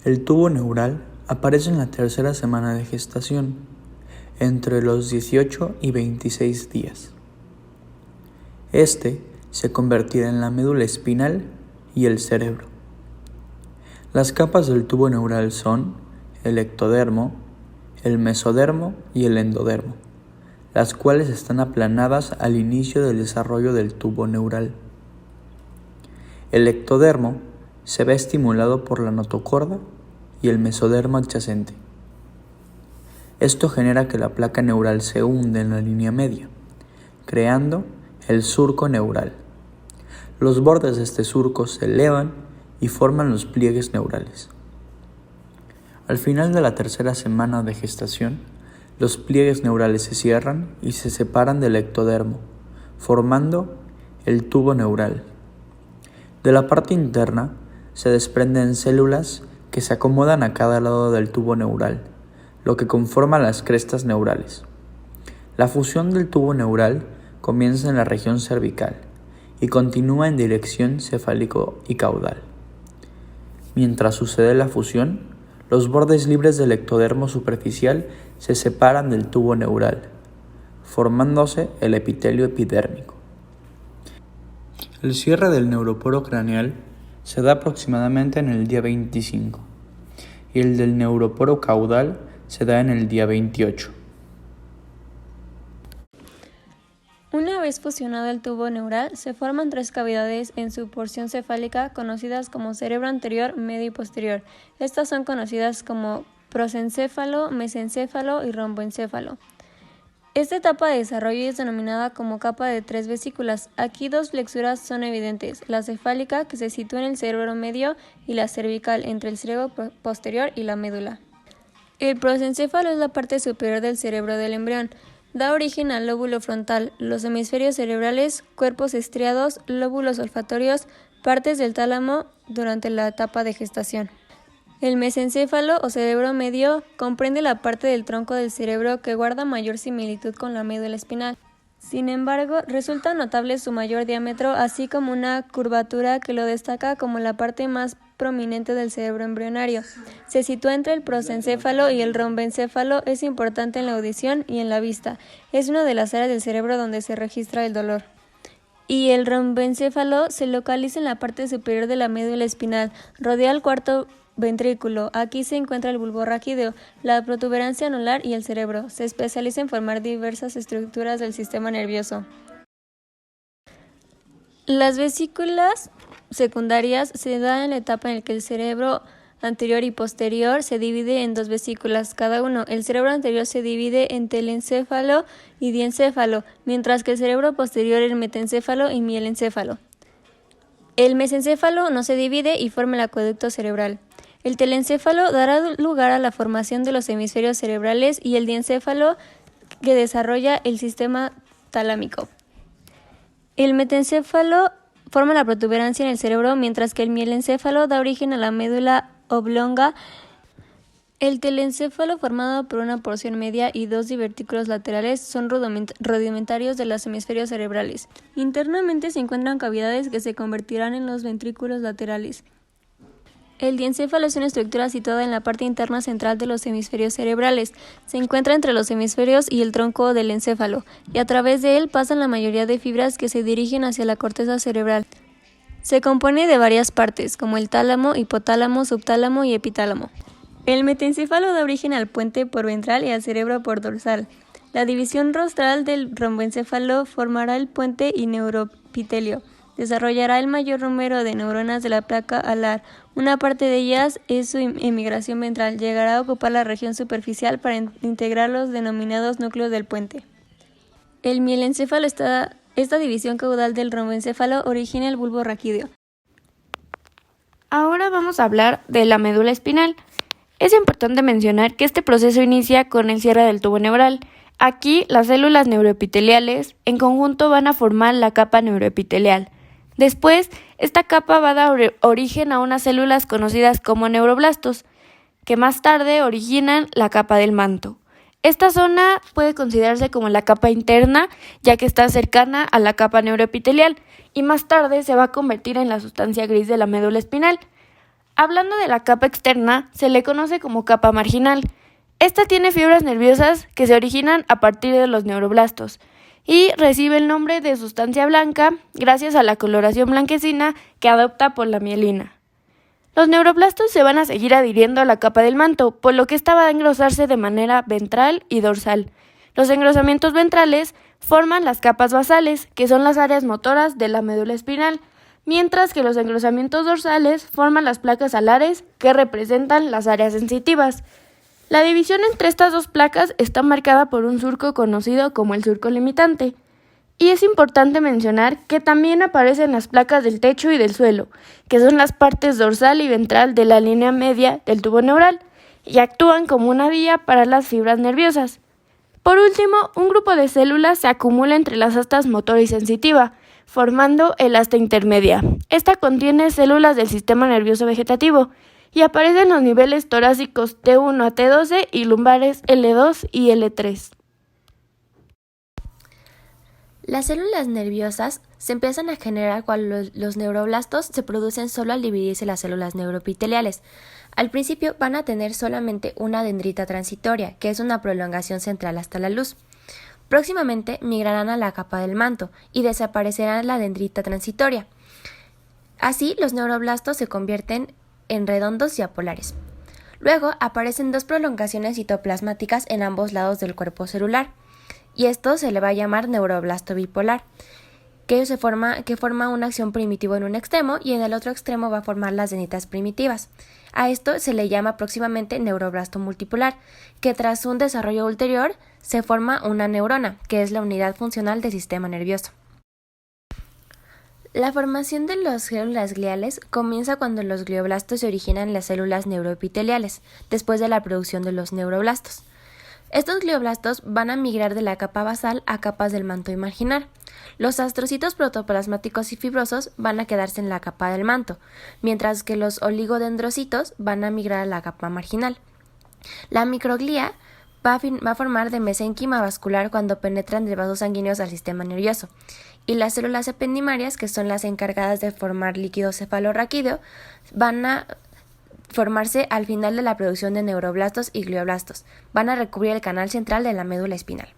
El tubo neural aparece en la tercera semana de gestación, entre los 18 y 26 días. Este se convertirá en la médula espinal y el cerebro. Las capas del tubo neural son el ectodermo, el mesodermo y el endodermo, las cuales están aplanadas al inicio del desarrollo del tubo neural. El ectodermo se ve estimulado por la notocorda y el mesodermo adyacente. Esto genera que la placa neural se hunde en la línea media, creando el surco neural. Los bordes de este surco se elevan y forman los pliegues neurales. Al final de la tercera semana de gestación, los pliegues neurales se cierran y se separan del ectodermo, formando el tubo neural. De la parte interna se desprenden células que se acomodan a cada lado del tubo neural, lo que conforma las crestas neurales. La fusión del tubo neural comienza en la región cervical y continúa en dirección cefálico y caudal. Mientras sucede la fusión, los bordes libres del ectodermo superficial se separan del tubo neural, formándose el epitelio epidérmico. El cierre del neuroporo craneal se da aproximadamente en el día 25 y el del neuroporo caudal se da en el día 28. Una vez fusionado el tubo neural, se forman 3 cavidades en su porción cefálica conocidas como cerebro anterior, medio y posterior. Estas son conocidas como prosencéfalo, mesencéfalo y romboencéfalo. Esta etapa de desarrollo es denominada como capa de 3 vesículas. Aquí 2 flexuras son evidentes, la cefálica, que se sitúa en el cerebro medio, y la cervical, entre el cerebro posterior y la médula. El prosencéfalo es la parte superior del cerebro del embrión. Da origen al lóbulo frontal, los hemisferios cerebrales, cuerpos estriados, lóbulos olfatorios, partes del tálamo durante la etapa de gestación. El mesencéfalo o cerebro medio comprende la parte del tronco del cerebro que guarda mayor similitud con la médula espinal. Sin embargo, resulta notable su mayor diámetro, así como una curvatura que lo destaca como la parte más prominente del cerebro embrionario. Se sitúa entre el prosencéfalo y el romboencéfalo, es importante en la audición y en la vista. Es una de las áreas del cerebro donde se registra el dolor. Y el romboencéfalo se localiza en la parte superior de la médula espinal, rodea el cuarto ventrículo. Aquí se encuentra el bulbo raquídeo, la protuberancia anular y el cerebro. Se especializa en formar diversas estructuras del sistema nervioso. Las vesículas secundarias se dan en la etapa en la que el cerebro anterior y posterior se divide en 2 vesículas cada uno. El cerebro anterior se divide en telencéfalo y diencéfalo, mientras que el cerebro posterior en metencéfalo y mielencéfalo. El mesencéfalo no se divide y forma el acueducto cerebral. El telencéfalo dará lugar a la formación de los hemisferios cerebrales y el diencéfalo que desarrolla el sistema talámico. El metencéfalo forma la protuberancia en el cerebro, mientras que el mielencéfalo da origen a la médula oblonga. El telencéfalo, formado por una porción media y 2 divertículos laterales, son rudimentarios de los hemisferios cerebrales. Internamente se encuentran cavidades que se convertirán en los ventrículos laterales. El diencéfalo es una estructura situada en la parte interna central de los hemisferios cerebrales. Se encuentra entre los hemisferios y el tronco del encéfalo, y a través de él pasan la mayoría de fibras que se dirigen hacia la corteza cerebral. Se compone de varias partes, como el tálamo, hipotálamo, subtálamo y epitálamo. El metencéfalo da origen al puente por ventral y al cerebro por dorsal. La división rostral del romboencéfalo formará el puente y neuroepitelio. Desarrollará el mayor número de neuronas de la placa alar. Una parte de ellas es su emigración ventral. Llegará a ocupar la región superficial para integrar los denominados núcleos del puente. El mielencéfalo, esta división caudal del romboencéfalo, origina el bulbo raquídeo. Ahora vamos a hablar de la médula espinal. Es importante mencionar que este proceso inicia con el cierre del tubo neural. Aquí, las células neuroepiteliales en conjunto van a formar la capa neuroepitelial. Después, esta capa va a dar origen a unas células conocidas como neuroblastos, que más tarde originan la capa del manto. Esta zona puede considerarse como la capa interna, ya que está cercana a la capa neuroepitelial, y más tarde se va a convertir en la sustancia gris de la médula espinal. Hablando de la capa externa, se le conoce como capa marginal. Esta tiene fibras nerviosas que se originan a partir de los neuroblastos y recibe el nombre de sustancia blanca gracias a la coloración blanquecina que adopta por la mielina. Los neuroblastos se van a seguir adhiriendo a la capa del manto, por lo que esta va a engrosarse de manera ventral y dorsal. Los engrosamientos ventrales forman las capas basales, que son las áreas motoras de la médula espinal, mientras que los engrosamientos dorsales forman las placas alares, que representan las áreas sensitivas. La división entre estas dos placas está marcada por un surco conocido como el surco limitante. Y es importante mencionar que también aparecen las placas del techo y del suelo, que son las partes dorsal y ventral de la línea media del tubo neural, y actúan como una vía para las fibras nerviosas. Por último, un grupo de células se acumula entre las astas motora y sensitiva, formando el asta intermedia. Esta contiene células del sistema nervioso vegetativo y aparece en los niveles torácicos T1 a T12 y lumbares L2 y L3. Las células nerviosas se empiezan a generar cuando los neuroblastos se producen solo al dividirse las células neuroepiteliales. Al principio van a tener solamente una dendrita transitoria, que es una prolongación central hasta la luz. Próximamente migrarán a la capa del manto y desaparecerá la dendrita transitoria. Así, los neuroblastos se convierten en redondos y apolares. Luego aparecen dos prolongaciones citoplasmáticas en ambos lados del cuerpo celular, y esto se le va a llamar neuroblasto bipolar, que forma una acción primitivo en un extremo y en el otro extremo va a formar las dendritas primitivas. A esto se le llama próximamente neuroblasto multipolar, que tras un desarrollo ulterior se forma una neurona, que es la unidad funcional del sistema nervioso. La formación de las células gliales comienza cuando los glioblastos se originan en las células neuroepiteliales, después de la producción de los neuroblastos. Estos glioblastos van a migrar de la capa basal a capas del manto marginal. Los astrocitos protoplasmáticos y fibrosos van a quedarse en la capa del manto, mientras que los oligodendrocitos van a migrar a la capa marginal. La microglía va a formar de mesénquima vascular cuando penetran de vasos sanguíneos al sistema nervioso, y las células ependimarias, que son las encargadas de formar líquido cefalorraquídeo, van a formarse al final de la producción de neuroblastos y glioblastos. Van a recubrir el canal central de la médula espinal.